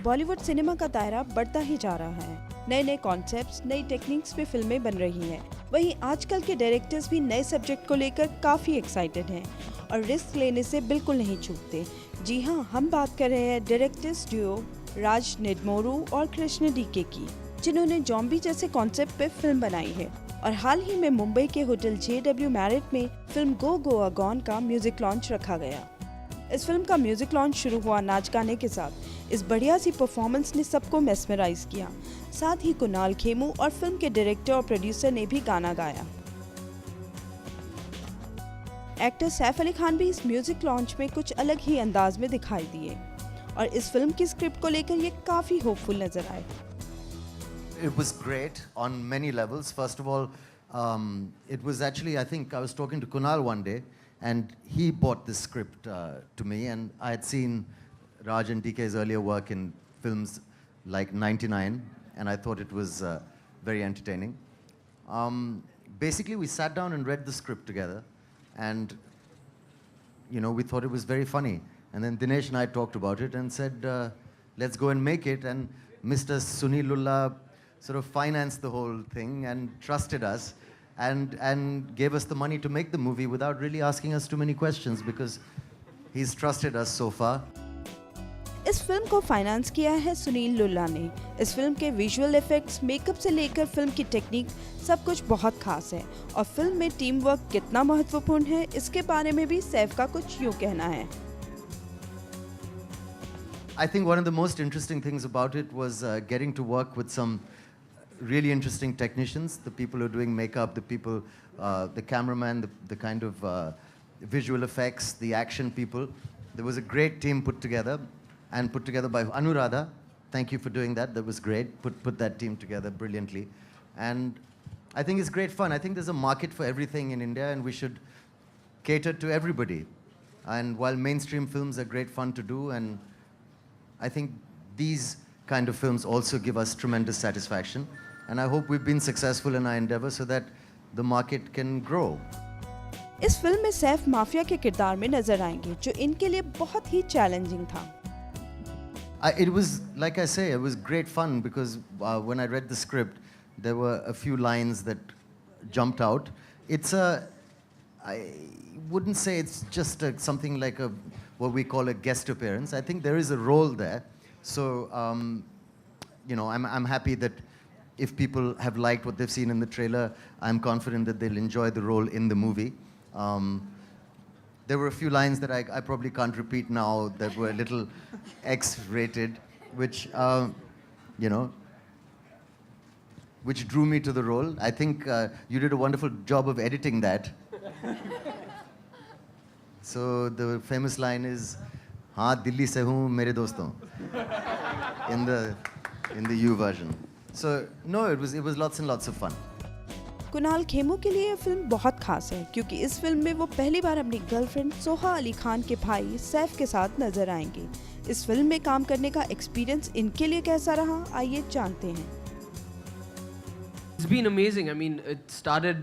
Bollywood cinema का दायरा बढ़ता ही जा रहा है। नए नए कॉन्सेप्ट्स, नई टेक्निक्स पे फिल्में बन रही हैं। वहीं आजकल के डायरेक्टर्स भी नए सब्जेक्ट को लेकर काफी एक्साइटेड हैं और रिस्क लेने से बिल्कुल नहीं चूकते। जी हाँ, हम बात कर रहे हैं डायरेक्टर्स ड्यूओ राज निडमोरू और कृष्ण डीके की, जिन्होंने जॉम्बी जैसे कॉन्सेप्ट पे फिल्म बनाई है। और हाल ही में मुंबई के होटल JW मैरिट में फिल्म गो गोआ गॉन का म्यूजिक लॉन्च रखा गया। इस फिल्म का म्यूजिक लॉन्च शुरू हुआ नाच गाने के साथ। इस बढ़िया सी परफॉर्मेंस ने सबको मेस्मराइज किया। साथ ही कुणाल खेमू और फिल्म के डायरेक्टर और प्रोड्यूसर ने भी गाना गाया। एक्टर सैफ अली खान भी इस म्यूजिक लॉन्च में कुछ अलग ही अंदाज में दिखाई दिए और इस फिल्म की स्क्रिप्ट को लेकर ये काफी होपफुल नजर आए। It was great on many levels. First of all, it was actually, I think I was talking to Kunal one day, and he bought this script to me, and I had seen Raj and DK's earlier work in films like 99, and I thought it was very entertaining. Basically, we sat down and read the script together, and we thought it was very funny. And then Dinesh and I talked about it and said, let's go and make it. And Mr. Sunil Lulla sort of financed the whole thing and trusted us and gave us the money to make the movie without really asking us too many questions because he's trusted us so far. इस film को finance किया है सुनील लुल्ला ने। इस film के visual effects, makeup से लेकर film की टेक्निक सब कुछ बहुत खास है और फिल्म में टीम वर्क कितना महत्वपूर्ण है इसके बारे में भी सैफ का कुछ यूँ कहना है। I think one of the most interesting things about it was getting to work with some really interesting technicians, the people who are doing makeup, the people, the cameraman, the kind of visual effects, the action people. There was a great team put together by Anuradha. Thank you for doing that. That was great. Put that team together brilliantly. And I think it's great fun. I think there's a market for everything in India and we should cater to everybody. And while mainstream films are great fun to do, and I think these kind of films also give us tremendous satisfaction. And I hope we've been successful in our endeavor so that the market can grow. इस film में Saif mafia के किरदार में नजर आएंगे जो इनके लिए बहुत ही चैलेंजिंग था। It was, like I say, it was great fun because when I read the script, there were a few lines that jumped out. I wouldn't say it's just something like what we call a guest appearance. I think there is a role there. So, I'm happy that if people have liked what they've seen in the trailer, I'm confident that they'll enjoy the role in the movie. There were a few lines that I probably can't repeat now that were a little X-rated, which drew me to the role. I think you did a wonderful job of editing that. So the famous line is, "Haan, Delhi se hoon, mere doston," in the U version. So no, it was lots and lots of fun. Kunal Khemu के लिए यह film बहुत खास है क्योंकि इस film में वो पहली बार अपनी गर्लफ्रेंड सोहा अली खान के भाई सैफ के साथ नजर आएंगे। इस फिल्म में काम करने का एक्सपीरियंस इनके लिए कैसा रहा, आइए जानते हैं। It's been amazing. I mean, it started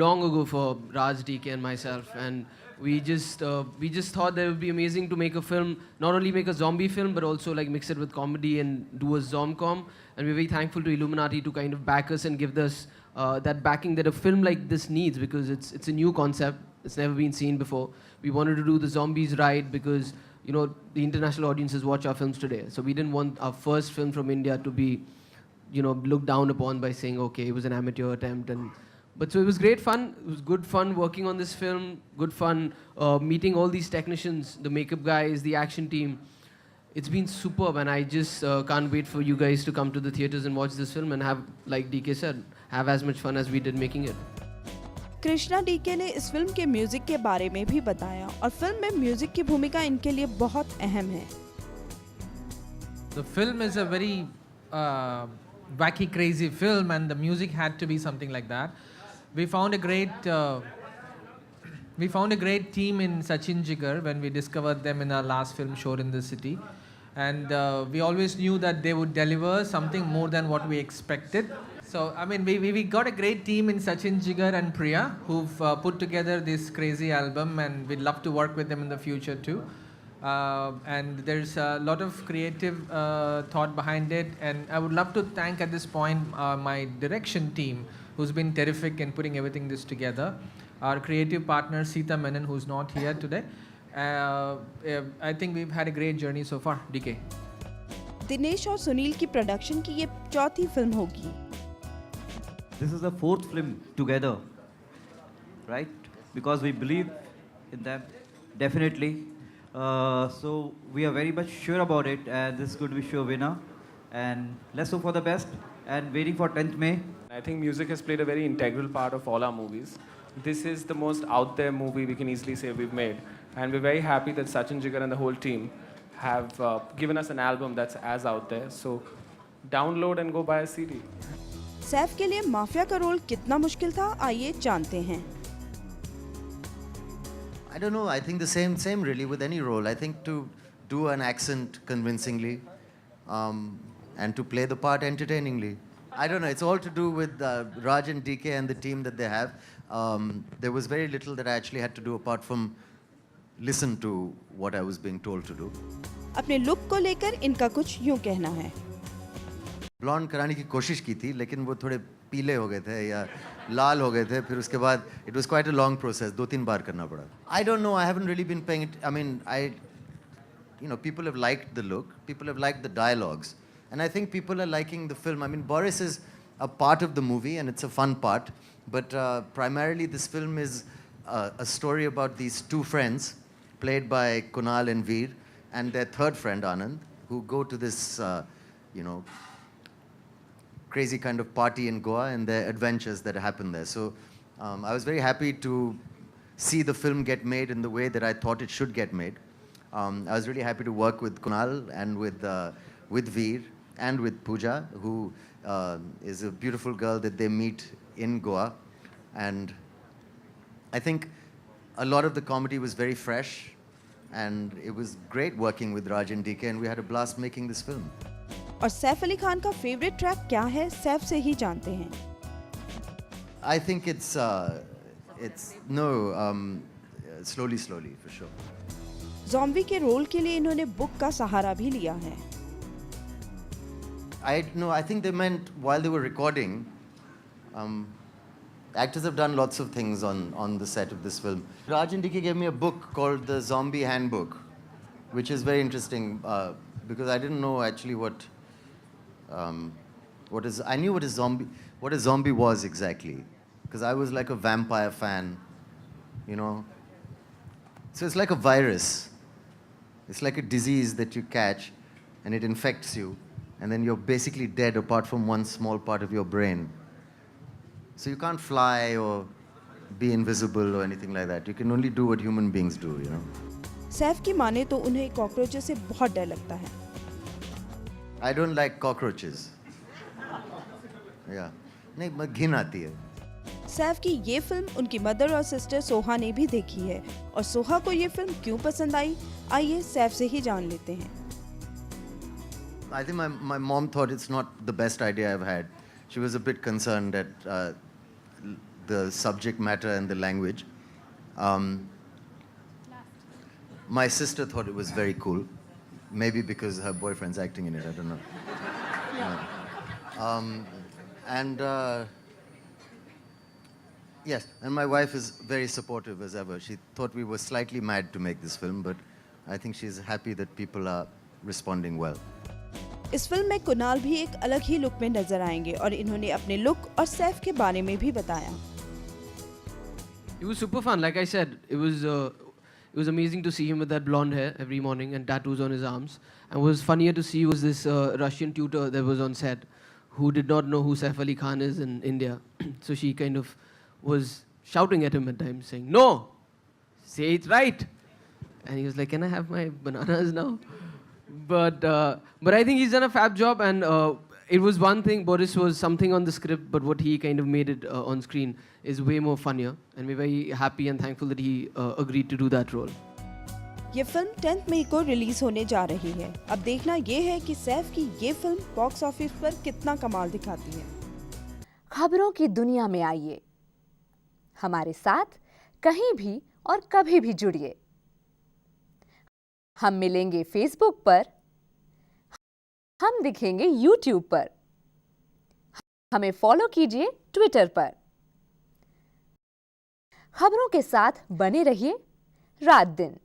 long ago for Raj, DK and myself, and we just thought that it would be amazing to make a film, not only make a zombie film, but also like mix it with comedy and do a zomcom. And we're very thankful to Illuminati to kind of back us and give us that backing that a film like this needs because it's a new concept. It's never been seen before. We wanted to do the zombies right because the international audiences watch our films today. So we didn't want our first film from India to be looked down upon by saying, okay, it was an amateur attempt. But so it was great fun. It was good fun working on this film. Good fun meeting all these technicians, the makeup guys, the action team. It's been superb, and I just can't wait for you guys to come to the theaters and watch this film and have, like DK said, have as much fun as we did making it. Krishna DK ने इस film के music के बारे में भी बताया और film में म्यूजिक की भूमिका इनके लिए बहुत अहम है। The film is a very wacky, crazy film, and the music had to be something like that. We found a great team in Sachin Jigar when we discovered them in our last film, Shore in the City, and we always knew that they would deliver something more than what we expected. So, I mean, we got a great team in Sachin Jigar and Priya who've put together this crazy album, and we'd love to work with them in the future too. and there's a lot of creative thought behind it. And I would love to thank at this point my direction team, who's been terrific in putting everything this together. Our creative partner Sita Menon, who's not here today. I think we've had a great journey so far. DK. Dinesh और सुनील की production की ये चौथी film होगी। This is the fourth film together, right? Because we believe in them, definitely. So we are very much sure about it, and this is going to be sure winner. And let's hope for the best. And waiting for 10th May. I think music has played a very integral part of all our movies. This is the most out there movie we can easily say we've made. And we're very happy that Sachin Jigar and the whole team have given us an album that's as out there. So download and go buy a CD. Saif के लिए mafia का role कितना मुश्किल था, आइए जानते हैं। I don't know. I think the same really with any role. I think to do an accent convincingly, and to play the part entertainingly. I don't know. It's all to do with Raj and DK and the team that they have. There was very little that I actually had to do apart from listen to what I was being told to do. अपने look को लेकर इनका कुछ यूं कहना है। Blonde कराने की कोशिश की थी, लेकिन वो थोड़े पीले हो गए थे या लाल हो गए थे, फिर उसके बाद it was quite a long process, 2-3 बार करना पड़ा। I don't know, I haven't really been paying it, I mean you know, people have liked the look, people have liked the dialogues, and I think people are liking the film. I mean, Boris is a part of the movie and it's a fun part, but primarily this film is a story about these two friends played by Kunal and Veer and their third friend Anand, who go to this you know, crazy kind of party in Goa and their adventures that happen there. So I was very happy to see the film get made in the way that I thought it should get made. I was really happy to work with Kunal and with Veer and with Pooja, who is a beautiful girl that they meet in Goa. And I think a lot of the comedy was very fresh, and it was great working with Raj and DK, and we had a blast making this film. और सैफ अली खान का favourite track क्या है, सैफ से ही जानते हैं। I think it's slowly, for sure. Zombie के role के लिए इन्होंने बुक का सहारा भी लिया है। I think they meant while they were recording. Actors have done lots of things on the set of this film. Raj and DK gave me a book called The Zombie Handbook, which is very interesting because I didn't know actually I knew what a zombie was exactly, because I was like a vampire fan, you know. So it's like a virus. It's like a disease that you catch and it infects you, and then you're basically dead apart from one small part of your brain. So you can't fly or be invisible or anything like that. You can only do what human beings do, you know. Saif की माने तो उन्हें कॉकरोचों से बहुत डर लगता है। I don't like cockroaches. Yeah. नहीं, घिन आती है। सैफ की ये फिल्म उनकी मदर और सिस्टर सोहा ने भी देखी है, और सोहा को ये फिल्म क्यों पसंद आई, आइए सैफ से ही जान लेते हैं। I think my mom thought it's not the best idea I've had. She was a bit concerned at the subject matter and the language. My sister thought it was very cool. Maybe because her boyfriend's acting in it, I don't know. Yes, and my wife is very supportive as ever. She thought we were slightly mad to make this film, but I think she's happy that people are responding well. इस film में कुणाल भी एक अलग ही look में नजर आएंगे, और इन्होंने अपने लुक और सैफ के बारे में भी बताया। It was super fun. Like I said, it was amazing to see him with that blonde hair every morning and tattoos on his arms. And what was funnier to see was this Russian tutor that was on set who did not know who Saif Ali Khan is in India. So she kind of was shouting at him at times, saying, "No, say it right." And he was like, "Can I have my bananas now?" But I think he's done a fab job, and it was one thing, Boris was something on the script, but what he kind of made it on screen is way more funnier, and we're very happy and thankful that he agreed to do that role. ये film 10 मई को release होने जा रही है। अब देखना ये है कि सैफ की ये फिल्म बॉक्स ऑफिस पर कितना कमाल दिखाती है। खबरों की दुनिया में आइए, हमारे साथ कहीं भी और कभी भी जुड़िए। हम मिलेंगे फेसबुक पर, हम दिखेंगे यूट्यूब पर, हमें फॉलो कीजिए ट्विटर पर। खबरों के साथ बने रहिए रात दिन।